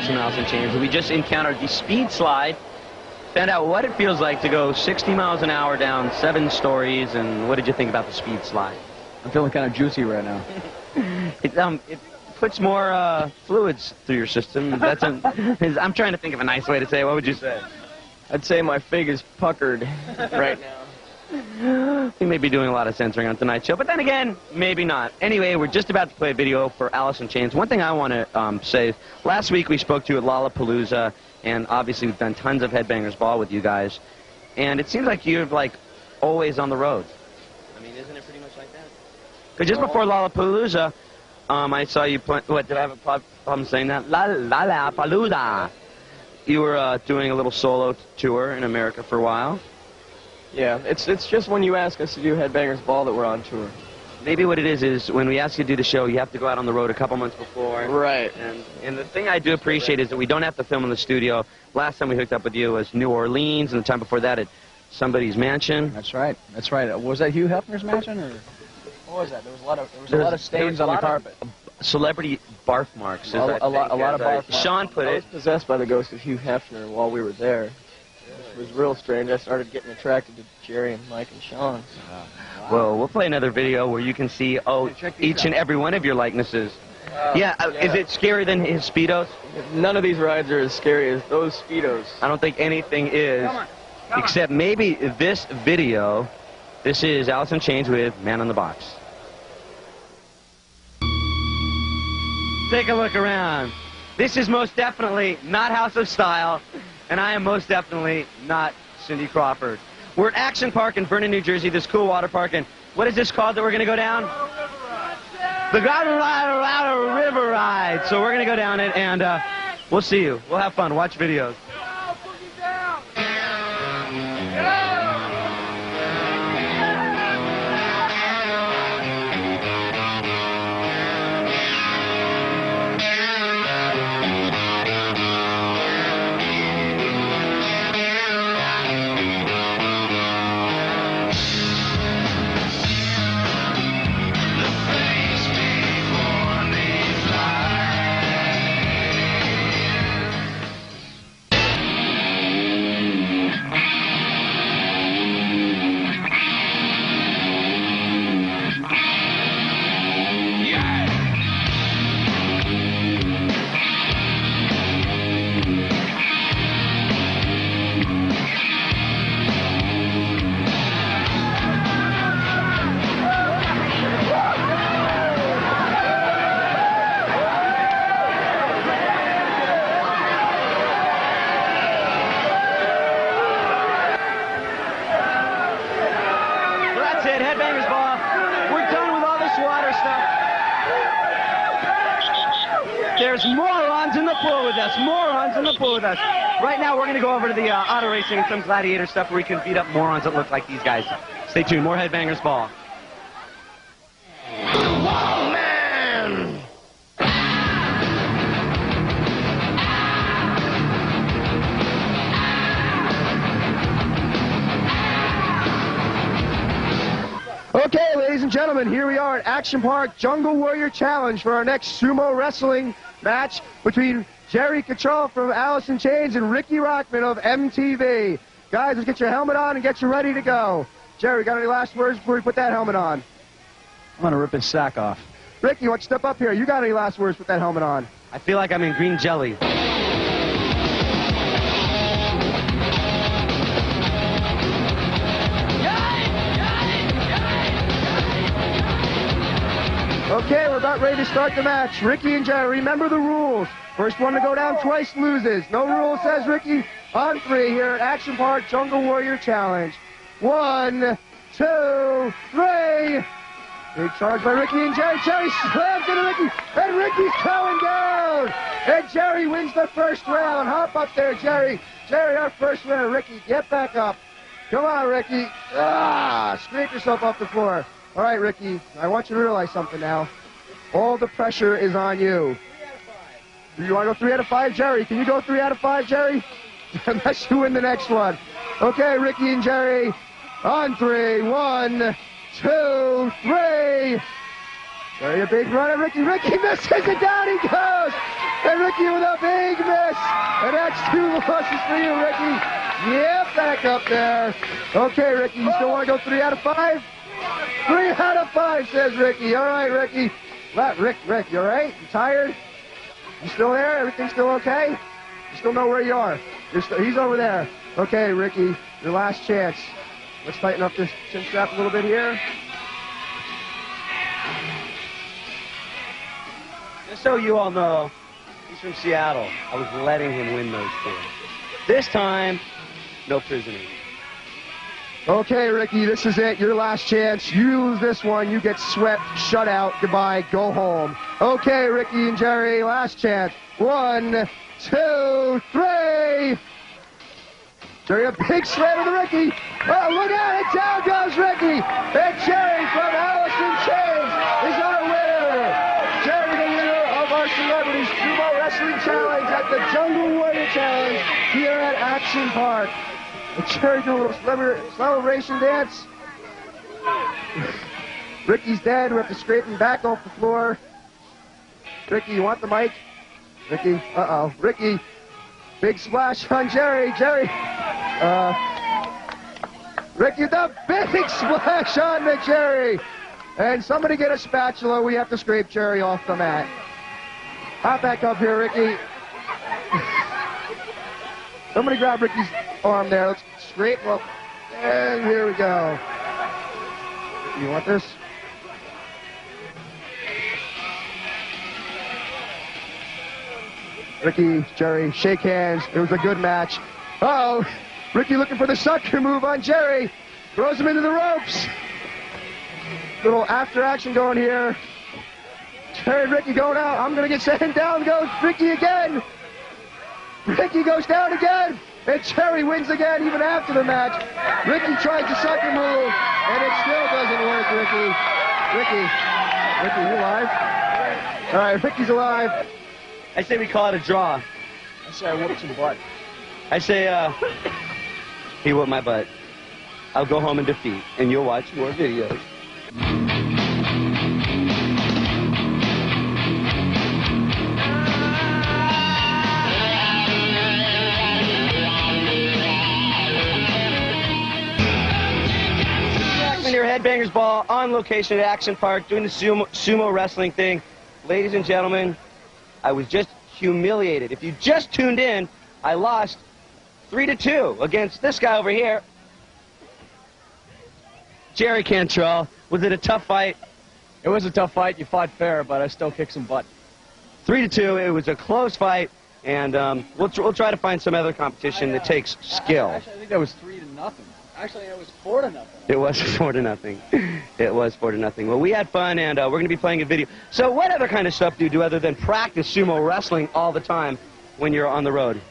guys from Alice in Chains. We just encountered the speed slide. Found out what it feels like to go 60 miles an hour down 7 stories. And what did you think about the speed slide? I'm feeling kind of juicy right now. It puts more fluids through your system. I'm trying to think of a nice way to say it. What would you say? I'd say my fig is puckered right now. We may be doing a lot of censoring on tonight's show, but then again, maybe not. Anyway, we're just about to play a video for Alice in Chains. One thing I want to say is, last week we spoke to you at Lollapalooza, and obviously we've done tons of Headbangers Ball with you guys, and it seems like you're, like, always on the road. I mean, isn't it pretty much like that? Because just before Lollapalooza, I saw you play, what, did I have a problem saying that? Lollapalooza! You were doing a little solo tour in America for a while. Yeah, it's just when you ask us to do Headbangers Ball that we're on tour. Maybe what it is when we ask you to do the show, you have to go out on the road a couple months before. Right. And the thing I do appreciate is that we don't have to film in the studio. Last time we hooked up with you was New Orleans, and the time before that at somebody's mansion. That's right. That's right. Was that Hugh Hefner's mansion, or what was that? There was a lot of stains on the carpet. Celebrity barf marks. A lot of barf marks. Sean put it. I was possessed by the ghost of Hugh Hefner while we were there. It was real strange. I started getting attracted to Jerry and Mike and Sean. Wow. Well, we'll play another video where you can see each and every one of your likenesses. Yeah, is it scarier than his Speedos? None of these rides are as scary as those Speedos. I don't think anything is, except maybe this video. This is Alice in Chains with Man on the Box. Take a look around. This is most definitely not House of Style. And I am most definitely not Cindy Crawford. We're at Action Park in Vernon, New Jersey, this cool water park. And what is this called that we're going to go down? The River Ride. So we're going to go down it, and we'll see you. We'll have fun. Watch videos. Headbangers Ball. We're done with all this water stuff. There's morons in the pool with us. Morons in the pool with us. Right now, we're going to go over to the auto racing and some gladiator stuff where we can beat up morons that look like these guys. Stay tuned. More Headbangers Ball. Whoa, man! Okay, ladies and gentlemen, here we are at Action Park Jungle Warrior Challenge for our next sumo wrestling match between Jerry Cottrell from Alice in Chains and Riki Rachtman of MTV. Guys, let's get your helmet on and get you ready to go. Jerry, got any last words before we put that helmet on? I'm going to rip his sack off. Ricky, why don't you step up here? You got any last words with that helmet on? I feel like I'm in green jelly. Okay, we're about ready to start the match. Ricky and Jerry, remember the rules. First one to go down twice loses. No rule says Ricky. On 3 here at Action Park Jungle Warrior Challenge. 1, 2, 3. Big charge by Ricky and Jerry. Jerry slams into Ricky, and Ricky's going down. And Jerry wins the first round. Hop up there, Jerry. Jerry, our first winner. Ricky, get back up. Come on, Ricky. Scrape yourself off the floor. All right, Ricky, I want you to realize something now. All the pressure is on you. Do you want to go 3 out of 5, Jerry? Can you go 3 out of 5, Jerry? Unless you win the next one. Okay, Ricky and Jerry, on 3. 1, 2, 3. Jerry, a big run at Ricky. Ricky misses it, down he goes. And Ricky with a big miss. And that's 2 losses for you, Ricky. Yep, back up there. Okay, Ricky, you still want to go 3 out of 5? 3 out of 5, says Ricky. All right, Ricky. Rick, you all right? You tired? You still there? Everything still okay? You still know where you are? He's over there. Okay, Ricky, your last chance. Let's tighten up this chin strap a little bit here. Just so you all know, he's from Seattle. I was letting him win those 2. This time, no prisoner. Okay, Ricky, this is it. Your last chance. You lose this one, you get swept, shut out, goodbye, go home. Okay, Ricky and Jerry, last chance. 1, 2, 3. Jerry, a big slam to Ricky. Oh, look out, it down goes Ricky. And Jerry from Alice in Chains is our winner. Jerry, the winner of our Celebrities Sumo Wrestling Challenge at the Jungle Warrior Challenge here at Action Park. And Jerry doing a little celebration dance. Ricky's dead. We have to scrape him back off the floor. Ricky, you want the mic? Ricky, uh-oh. Ricky, big splash on Jerry. Jerry, Ricky, the big splash on the Jerry. And somebody get a spatula. We have to scrape Jerry off the mat. Hop back up here, Ricky. Somebody grab Ricky's arm there. Let's scrape him up. And here we go. You want this? Ricky, Jerry, shake hands. It was a good match. Uh-oh. Ricky looking for the sucker move on Jerry. Throws him into the ropes. Little after action going here. Jerry and Ricky going out. I'm going to get sent down. Goes Ricky again. Ricky goes down again. And Jerry wins again even after the match. Ricky tries the sucker move. And it still doesn't work, Ricky. Ricky, you alive? All right, Ricky's alive. I say we call it a draw. I say I whooped some butt. I say, he whooped my butt. I'll go home in defeat, and you'll watch more videos. Your Headbangers Ball on location at Action Park doing the sumo wrestling thing. Ladies and gentlemen, I was just humiliated. If you just tuned in, I lost 3-2 against this guy over here, Jerry Cantrell. Was it a tough fight? It was a tough fight. You fought fair, but I still kicked some butt. 3-2. It was a close fight, and we'll try to find some other competition that takes skill. Actually, I think that was 3-0. Actually, it was 4-0. It was 4-0. It was 4-0. Well, we had fun, and we're going to be playing a video. So what other kind of stuff do you do other than practice sumo wrestling all the time when you're on the road?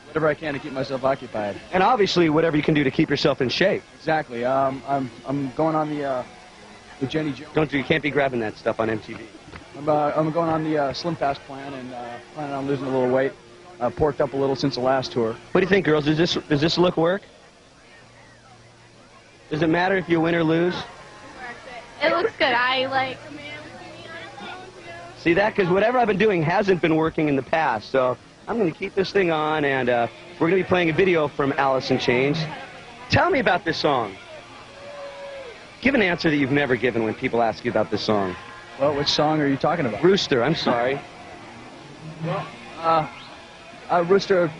Whatever I can to keep myself occupied. And obviously, whatever you can do to keep yourself in shape. Exactly. I'm going on the Jenny Jones. You can't be grabbing that stuff on MTV. I'm going on the Slim Fast plan and planning on losing a little weight. Porked up a little since the last tour. What do you think, girls? Does this look work? Does it matter if you win or lose? It looks good. See that? Because whatever I've been doing hasn't been working in the past. So I'm going to keep this thing on, and we're going to be playing a video from Alice in Chains. Tell me about this song. Give an answer that you've never given when people ask you about this song. Well, which song are you talking about? Rooster, I'm sorry. Well, Rooster,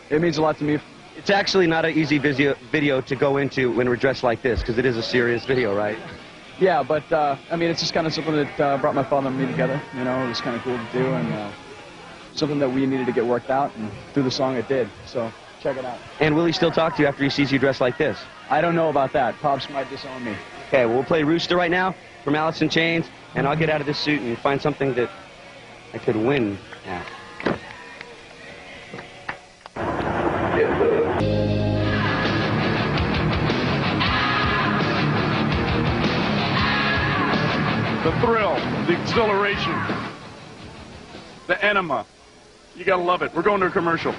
it means a lot to me. It's actually not an easy video to go into when we're dressed like this, because it is a serious video, right? Yeah, but, I mean, it's just kind of something that brought my father and me together. You know, it was kind of cool to do, and something that we needed to get worked out, and through the song it did. So, check it out. And will he still talk to you after he sees you dressed like this? I don't know about that. Pops might disown me. Okay, well, we'll play Rooster right now from Alice in Chains, and I'll get out of this suit and find something that I could win at. The thrill, the exhilaration, the enema. You gotta love it. We're going to a commercial.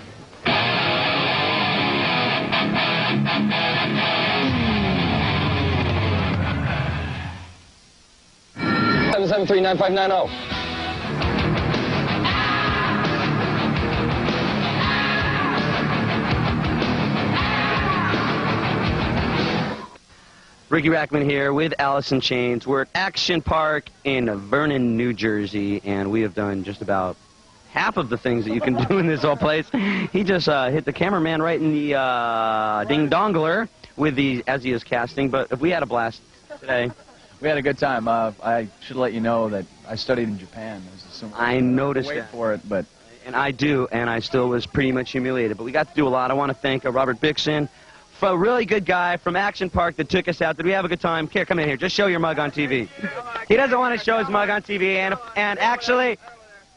773-9590. Riki Rachtman here with Alice in Chains. We're at Action Park in Vernon, New Jersey, and we have done just about half of the things that you can do in this whole place. He just hit the cameraman right in the ding-dongler with the as he is casting, but we had a blast today. We had a good time. I should let you know that I studied in Japan. I noticed wait that. for it, but And I do, and I still was pretty much humiliated. But we got to do a lot. I want to thank Robert Bixson, a really good guy from Action Park that took us out. Did we have a good time? Here, come in here. Just show your mug on TV. He doesn't want to show his mug on TV, and actually,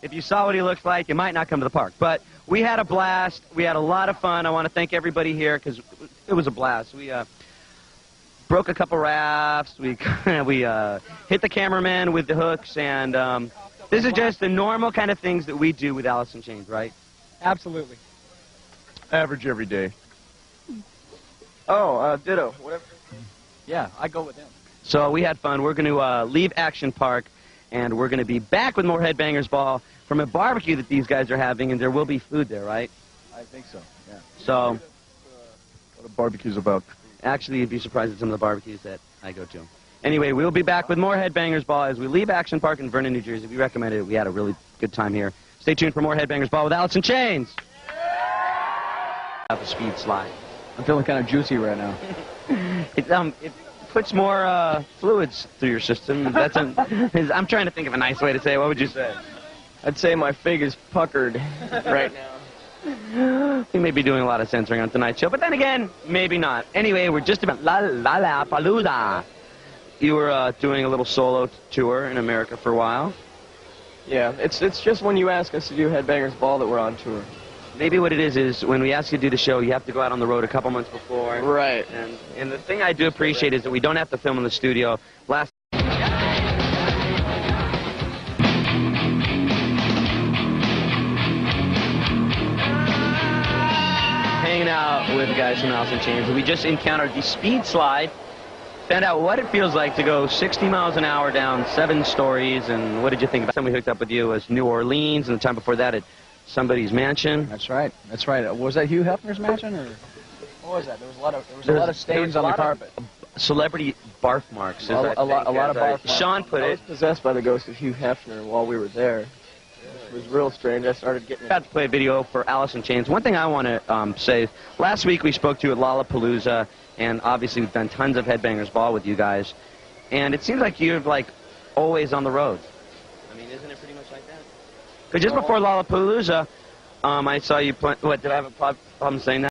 if you saw what he looks like, you might not come to the park. But we had a blast. We had a lot of fun. I want to thank everybody here because it was a blast. We broke a couple rafts. We hit the cameraman with the hooks, and this is just the normal kind of things that we do with Alice in Chains, right? absolutely. Average every day. Oh, ditto. Whatever. Yeah, I go with him. So we had fun. We're going to leave Action Park, and we're going to be back with more Headbangers Ball from a barbecue that these guys are having, and there will be food there, right? I think so, yeah. So, What a barbecue's about. actually, you'd be surprised at some of the barbecues that I go to. Anyway, we'll be back with more Headbangers Ball as we leave Action Park in Vernon, New Jersey. We recommended it. We had a really good time here. Stay tuned for more Headbangers Ball with Alice in Chains. Have a speed slide. I'm feeling kind of juicy right now. It puts more fluids through your system. I'm trying to think of a nice way to say it. What would you say? I'd say my fig is puckered right now. We may be doing a lot of censoring on tonight's show, but then again, maybe not. Anyway, we're just about la palooza. You were doing a little solo tour in America for a while. Yeah, it's just when you ask us to do Headbangers Ball that we're on tour. Maybe what it is when we ask you to do the show, you have to go out on the road a couple months before. Right. And the thing I do appreciate is that we don't have to film in the studio. Hanging out with the guys from Alice in Chains, and we just encountered the speed slide. Found out what it feels like to go 60 miles an hour down 7 stories, and what did you think? Last time we hooked up with you was New Orleans, and the time before that at somebody's mansion. That's right. That's right. Was that Hugh Hefner's mansion, or what was that? There was a lot of stains on the carpet. Celebrity barf marks. A lot of barf marks. Sean put I it. was possessed by the ghost of Hugh Hefner while we were there. It was real strange. I started getting... About to play a video for Alice in Chains. One thing I want to say, last week we spoke to you at Lollapalooza, and obviously we've done tons of Headbangers Ball with you guys, and it seems like you're like always on the road. I mean, isn't it pretty much like that? Because just before Lollapalooza, I saw you play... What, did I have a problem saying that?